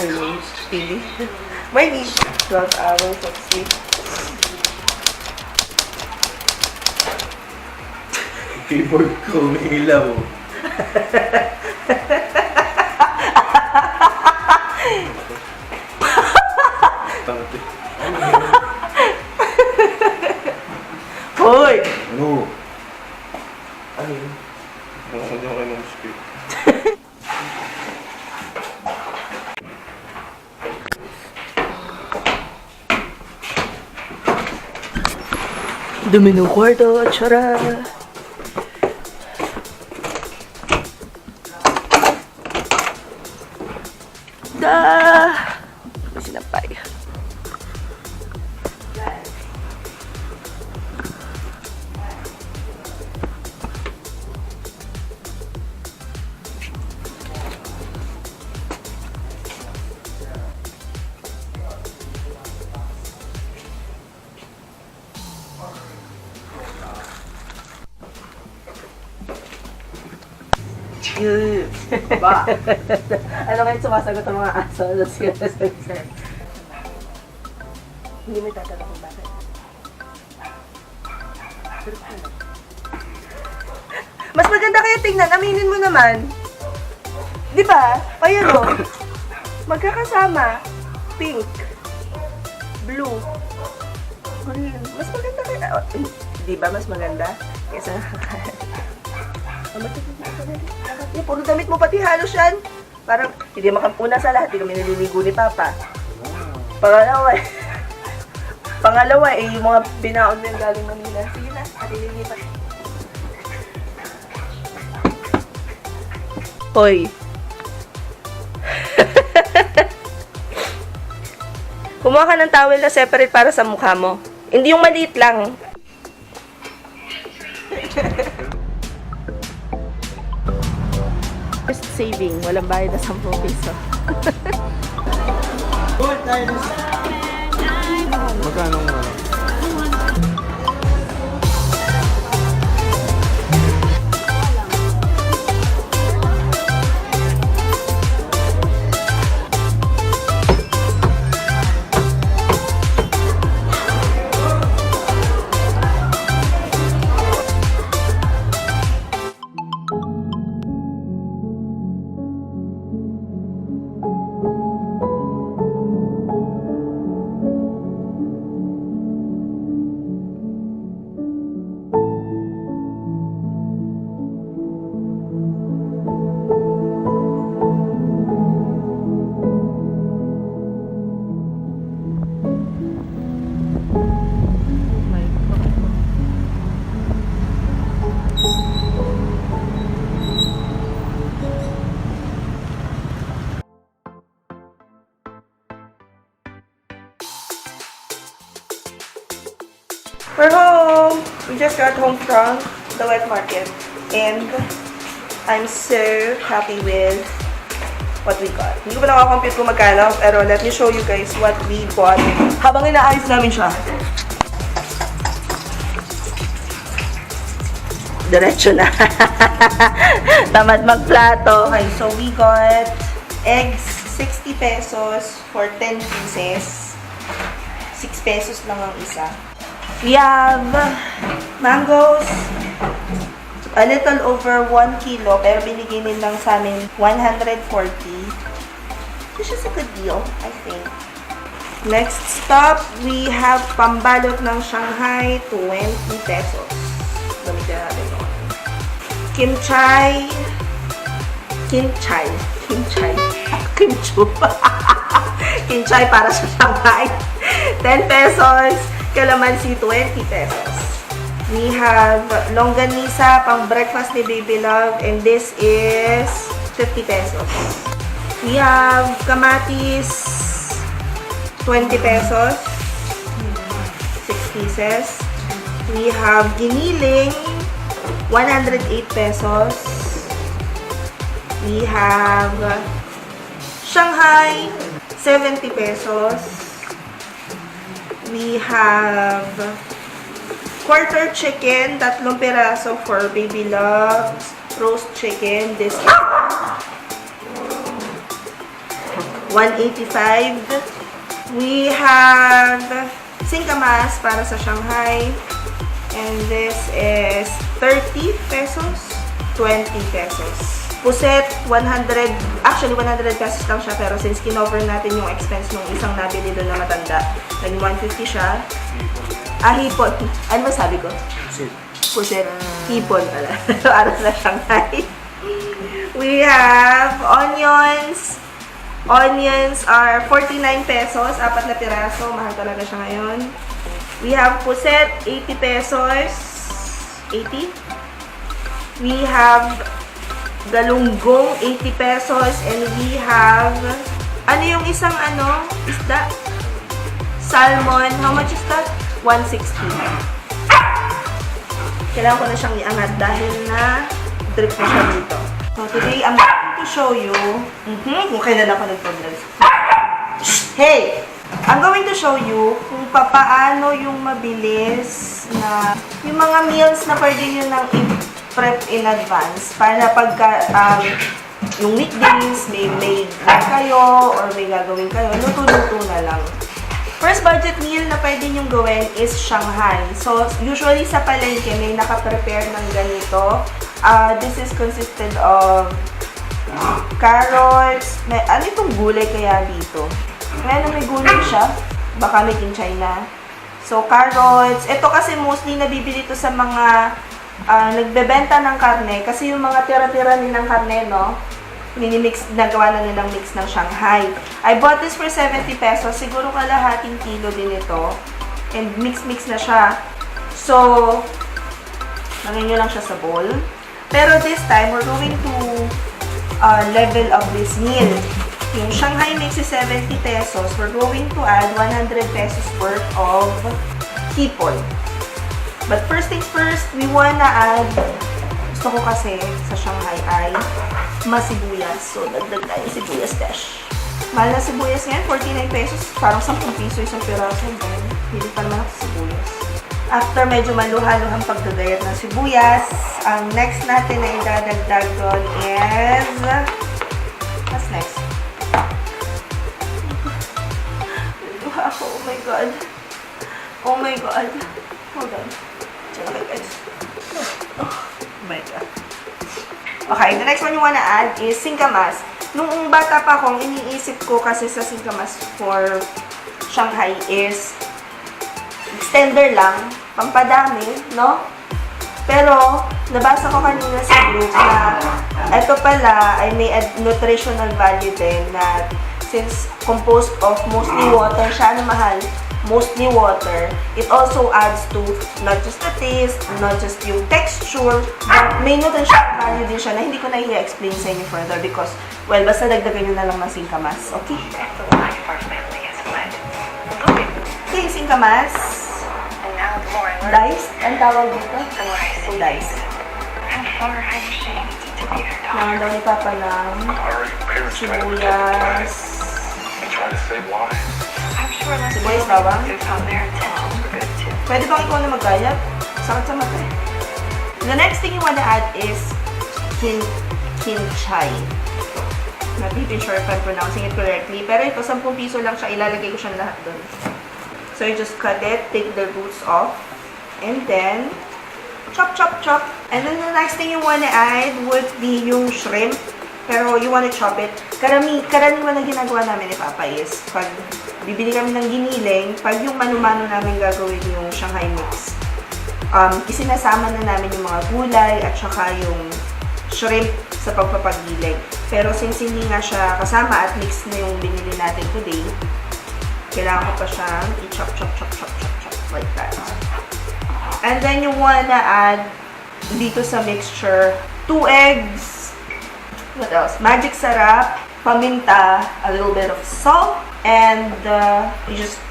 afternoon. Pili. May need 12 hours of sleep. Keyboard ko umiilaw. Hoy! Ano? Ano yun? Ano kayo ng script? Dumi ng kwarto, tsara! May sinampay. Ba? Ano kayo sumasagot ang mga aso? Hindi mo tatanong kung bakit. Mas maganda kayo tingnan. Aminin mo naman. Di ba? Ayan o. Magkakasama. Pink. Blue. Green. Mas maganda kayo. Di ba mas maganda? Kesa puro damit mo pati halos yan. Parang hindi makampuna sa lahat. Hindi kami naliligo ni Papa. Pangalawa yung mga binaon mo yung galing Manila. Sige na, natililipat. Hoy. Kumuha ka ng towel na separate para sa mukha mo. Hindi yung maliit lang. Just saving. Walang bayad na 10 piso. Magkano nga? We're home! We just got home from the wet market and I'm so happy with what we got. Hindi ko pa nakakompute kung magkano, pero let me show you guys what we bought habang inaayos namin siya. Diretso na. Tamad magplato. Okay, so we got eggs, 60 pesos for 10 pieces. 6 pesos lang ang isa. We have mangoes, a little over 1 kilo, pero binigay lang sa amin 140. Which is a good deal, I think. Next stop, we have Pambalot ng Shanghai, 20 pesos. Gamitin natin ito. Kinchay. Kinchay para sa Shanghai. 10 pesos. Kalamansi, 20 pesos. We have Longanisa, pang breakfast ni Baby Love, and this is 50 pesos. We have kamatis, 20 pesos, 6 pieces. We have giniling, 108 pesos. We have Shanghai, 70 pesos. We have quarter chicken, 3 piraso for Baby Love's roast chicken. This 185. We have singkamas para sa Shanghai. And this is 30 pesos, 20 pesos. Pusit, 100, actually 100 pesos lang siya, pero since kinover natin yung expense nung isang nabili doon na matanda, naging 150 siya. Hipon. Ano masabi ko? Pusit. Pusit. Hipon pala. Para sa Shanghai. We have onions. Onions are 49 pesos, 4 na piraso. Mahal talaga siya ngayon. We have puset, 80 pesos. 80. We have galunggung, 80 pesos. And we have, ano yung isang isda? Salmon. How much is that? 160. Kailangan ko na siyang iangat dahil na drip na siya dito. So today, I'm going to show you, kung kailan ako nagpa-vlog. Hey! I'm going to show you kung paano yung mabilis na, yung mga meals na pwede nyo nang i-prep in advance para pagka, yung weekdays, may kayo or may gagawin kayo, luto-luto na lang. First budget meal na pwede nyong gawin is Shanghai. So, usually sa palengke, may nakaprepare ng ganito. This is consisted of carrots. Ano itong gulay kaya dito? Ngayon may gulay siya. Baka may kinchay na. So, carrots. Ito kasi mostly nabibili to sa mga nagbebenta ng karne. Kasi yung mga tira-tira nilang karne, no? Nagawa na nilang mix ng Shanghai. I bought this for 70 pesos. Siguro kalahating kilo din ito. And mix-mix na siya. So, lagyan nyo lang siya sa bowl. Pero this time, we're going to level up this meal. Yung Shanghai mix is 70 pesos. We're going to add 100 pesos worth of hipon. But first things first, we wanna add, gusto ko kasi sa Shanghai ay masibuyas. So, dagdag tayo sibuyas dash. Mahal na sibuyas ngayon, 49 pesos. Parang 10 piso isang piraso. Hindi pa naman ako sibuyas. After medyo maluha-luhang paggagayat ng sibuyas, ang next natin na idadagdag doon is, what's next? Oh my god. Oh my god. Hold on. Check it guys. Oh my god. Okay, the next one you wanna add is singkamas. Nung bata pa akong iniisip ko kasi sa singkamas for Shanghai is extender lang, pampadami, no? Pero, nabasa ko kanina sa group na ito pala ay may nutritional value din na since composed of mostly water, siya na mahal, mostly water, it also adds to not just the taste, not just yung texture, but may nutritional value din siya na hindi ko na i-explain sa inyo further because, well, basta dagdagan nyo na lang ng singkamas. Okay? Okay, singkamas. Diced? Ang tawag dito? Diced. Naman daw ni Papa ng sibuyas. Sibuyas bawang? Pwede bang ikaw na magkayat? Sakit sa mata. The next thing you wanna add is kinchay. Not even sure if I'm pronouncing it correctly. Pero ito, 10 piso lang siya. Ilalagay ko siya lahat doon. So you just cut it, take the roots off, and then chop, chop, chop. And then the next thing you wanna add would be yung shrimp. Pero you wanna chop it. Karaniwan na ginagawa namin ni Papa is, pag bibili kami ng giniling, pag yung mano-mano namin gagawin yung Shanghai mix, isinasama na namin yung mga gulay at saka yung shrimp sa pagpapagilig. Pero since hindi nga siya kasama at mix na yung binili natin today, kailangan ko pa siyang i-chop, chop, chop, chop, chop, chop, like that. And then you wanna add dito sa mixture 2 eggs. What else? Magic sarap, paminta, a little bit of salt, and you just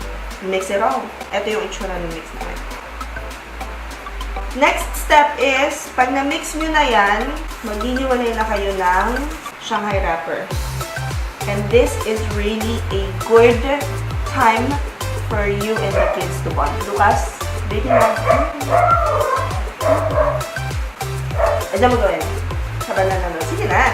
mix it all. Ito yung itsura ng mix namin. Next step is, pag na-mix nyo na yan, maghihiwalay na kayo ng Shanghai wrapper. And this is really a good time for you and the kids to bond. Lucas, baby na. Ano mo gawin? Saka na. Sige na.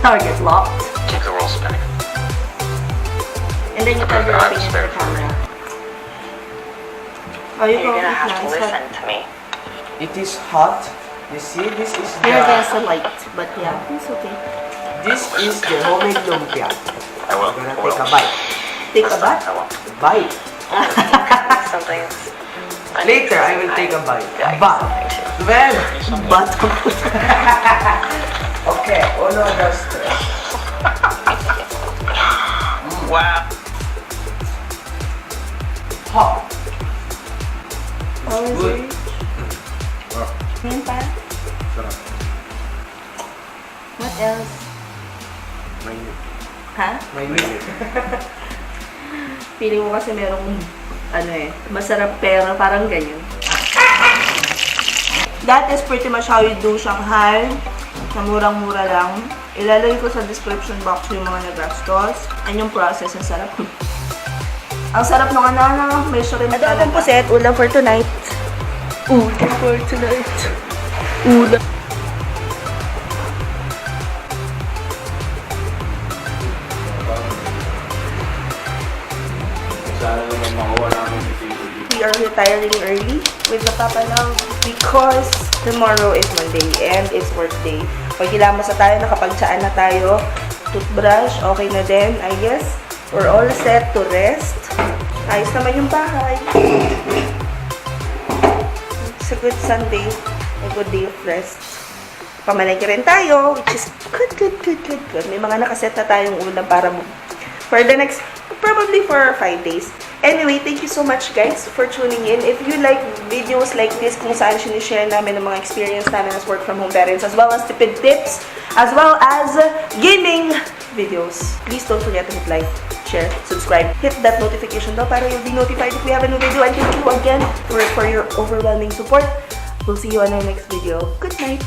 Target locked. Keep the roll spinning. And then you tell your opinion to the camera. Oh, you You're go gonna have to with listen to me. It is hot. You see, this is You're against the the light, but yeah, it's okay. homemade lumpia. I will. I'm gonna take a bite. Take a bath. I will. Bite. Something. Later, I will take a bite. Yeah, I need But something too. well, But okay, uno, dos, tres. Wow. Hot. how is Good. it? Yan pa? What else? Mainit. Ha? Mainit. Feeling mo kasi merong, masarap pero parang ganyan. That is pretty much how you do Shanghai. Na murang-mura lang. Ilalagay ko sa description box yung mga nagastos. And yung process, ang sarap. Ang sarap ng may shrimp talaga. Adobong pusit, ulam for tonight. Ulam for tonight. Ulam. Sana naman makuha namin si Tito. We are retiring early with the Papa Love because tomorrow is Monday and it's work day. Pagkilamos na tayo, nakapagtsaan na tayo. Toothbrush, okay na din, I guess. We're all set to rest. Ayos naman yung bahay. It's a good Sunday. A good day of rest. Pamalengke rin tayo, which is good. May mga nakaset na tayong ulam para for the next, probably for 5 days. Anyway, thank you so much guys for tuning in. If you like videos like this, kung saan sinishare namin ng mga experience namin as work from home parents, as well as tipid tips, as well as gaming videos, please don't forget to hit like, share, subscribe, hit that notification bell para you'll be notified if we have a new video. And thank you again for your overwhelming support. We'll see you on our next video. Good night.